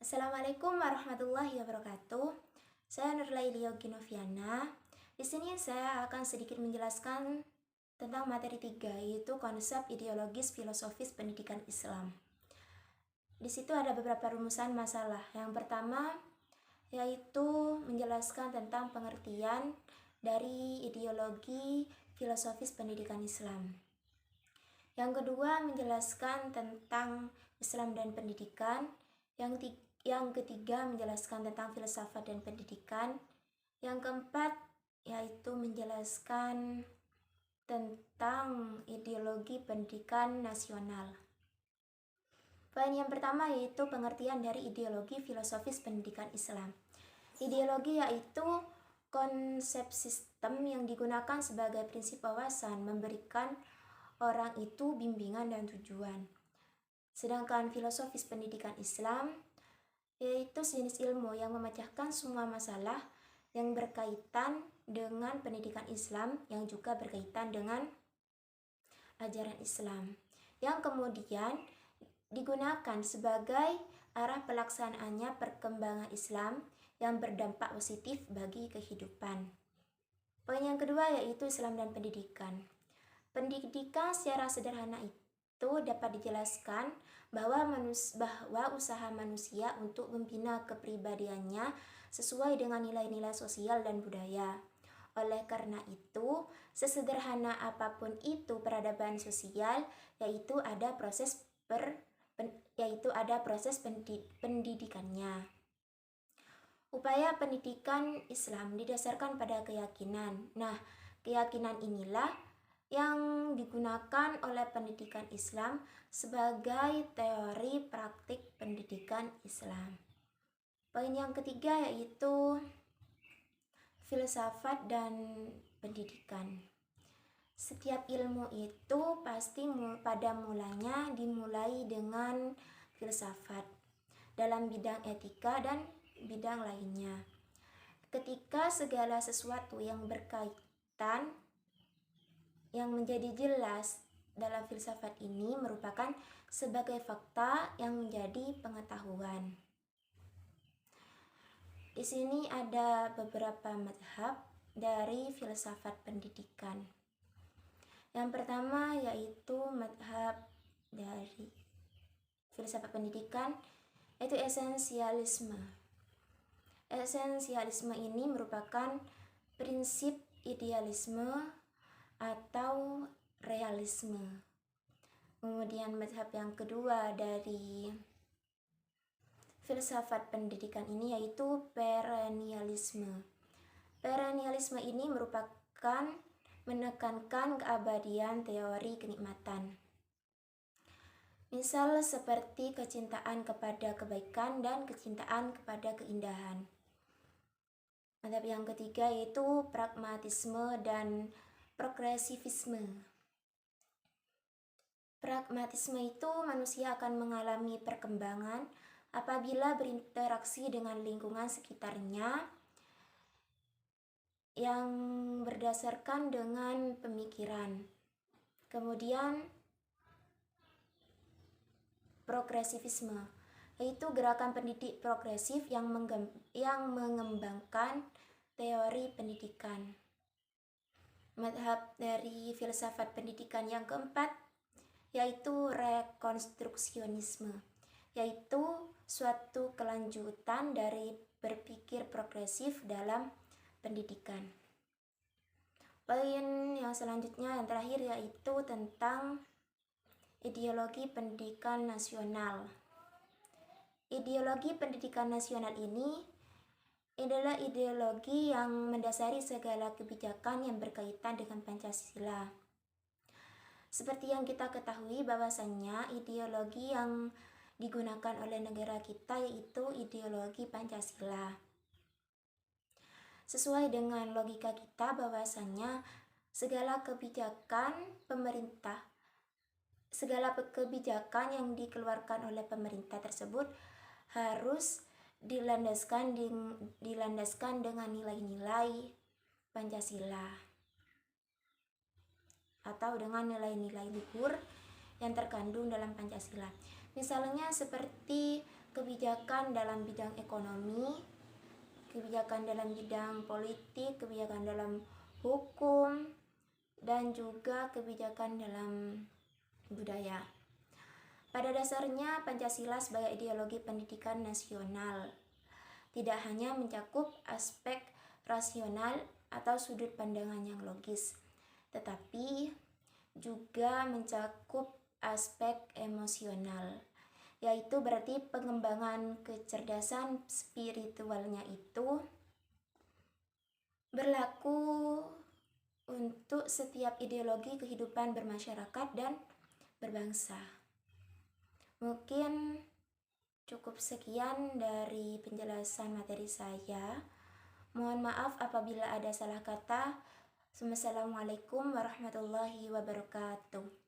Assalamualaikum warahmatullahi wabarakatuh. Saya Nurlaili Yogi Noviana. Di sini saya akan sedikit menjelaskan tentang materi 3, yaitu konsep ideologis filosofis pendidikan Islam. Di situ ada beberapa rumusan masalah. Yang pertama yaitu menjelaskan tentang pengertian dari ideologi filosofis pendidikan Islam. Yang kedua menjelaskan tentang Islam dan pendidikan. Yang ketiga menjelaskan tentang filsafat dan pendidikan. Yang keempat yaitu menjelaskan tentang ideologi pendidikan nasional. Poin yang pertama yaitu pengertian dari ideologi filosofis pendidikan Islam. Ideologi yaitu konsep sistem yang digunakan sebagai prinsip wawasan memberikan orang itu bimbingan dan tujuan. Sedangkan filosofis pendidikan Islam yaitu jenis ilmu yang memecahkan semua masalah yang berkaitan dengan pendidikan Islam yang juga berkaitan dengan ajaran Islam, yang kemudian digunakan sebagai arah pelaksanaannya perkembangan Islam yang berdampak positif bagi kehidupan. Poin yang kedua yaitu Islam dan pendidikan. Pendidikan secara sederhana itu dapat dijelaskan bahwa usaha manusia untuk membina kepribadiannya sesuai dengan nilai-nilai sosial dan budaya. Oleh karena itu, sesederhana apapun itu peradaban sosial, yaitu ada proses pendidikannya. Upaya pendidikan Islam didasarkan pada keyakinan. Nah, keyakinan inilah yang digunakan oleh pendidikan Islam sebagai teori praktik pendidikan Islam. Poin yang ketiga yaitu filsafat dan pendidikan. Setiap ilmu itu pasti pada mulanya dimulai dengan filsafat dalam bidang etika dan bidang lainnya. Ketika segala sesuatu yang berkaitan yang menjadi jelas dalam filsafat ini merupakan sebagai fakta yang menjadi pengetahuan. Di sini ada beberapa mazhab dari filsafat pendidikan. Yang pertama yaitu mazhab dari filsafat pendidikan yaitu esensialisme. Esensialisme ini merupakan prinsip idealisme atau realisme. Kemudian mazhab yang kedua dari filsafat pendidikan ini yaitu perennialisme. Perennialisme ini merupakan menekankan keabadian teori kenikmatan. Misal seperti kecintaan kepada kebaikan dan kecintaan kepada keindahan. Mazhab yang ketiga yaitu pragmatisme dan progresivisme. Pragmatisme itu manusia akan mengalami perkembangan apabila berinteraksi dengan lingkungan sekitarnya yang berdasarkan dengan pemikiran. Kemudian progresivisme yaitu gerakan pendidik progresif yang mengembangkan teori pendidikan. Mazhab dari filsafat pendidikan yang keempat yaitu rekonstruksionisme, yaitu suatu kelanjutan dari berpikir progresif dalam pendidikan. Poin yang selanjutnya yang terakhir yaitu tentang ideologi pendidikan nasional. Ideologi pendidikan nasional ini adalah ideologi yang mendasari segala kebijakan yang berkaitan dengan Pancasila. Seperti yang kita ketahui bahwasannya ideologi yang digunakan oleh negara kita yaitu ideologi Pancasila. Sesuai dengan logika kita bahwasannya segala kebijakan yang dikeluarkan oleh pemerintah tersebut harus dilandaskan dengan nilai-nilai Pancasila atau dengan nilai-nilai luhur yang terkandung dalam Pancasila. Misalnya seperti kebijakan dalam bidang ekonomi, kebijakan dalam bidang politik, kebijakan dalam hukum, dan juga kebijakan dalam budaya. Pada dasarnya, Pancasila sebagai ideologi pendidikan nasional tidak hanya mencakup aspek rasional atau sudut pandangan yang logis, tetapi juga mencakup aspek emosional, yaitu berarti pengembangan kecerdasan spiritualnya itu berlaku untuk setiap ideologi kehidupan bermasyarakat dan berbangsa. Mungkin cukup sekian dari penjelasan materi saya. Mohon maaf apabila ada salah kata. Wassalamualaikum warahmatullahi wabarakatuh.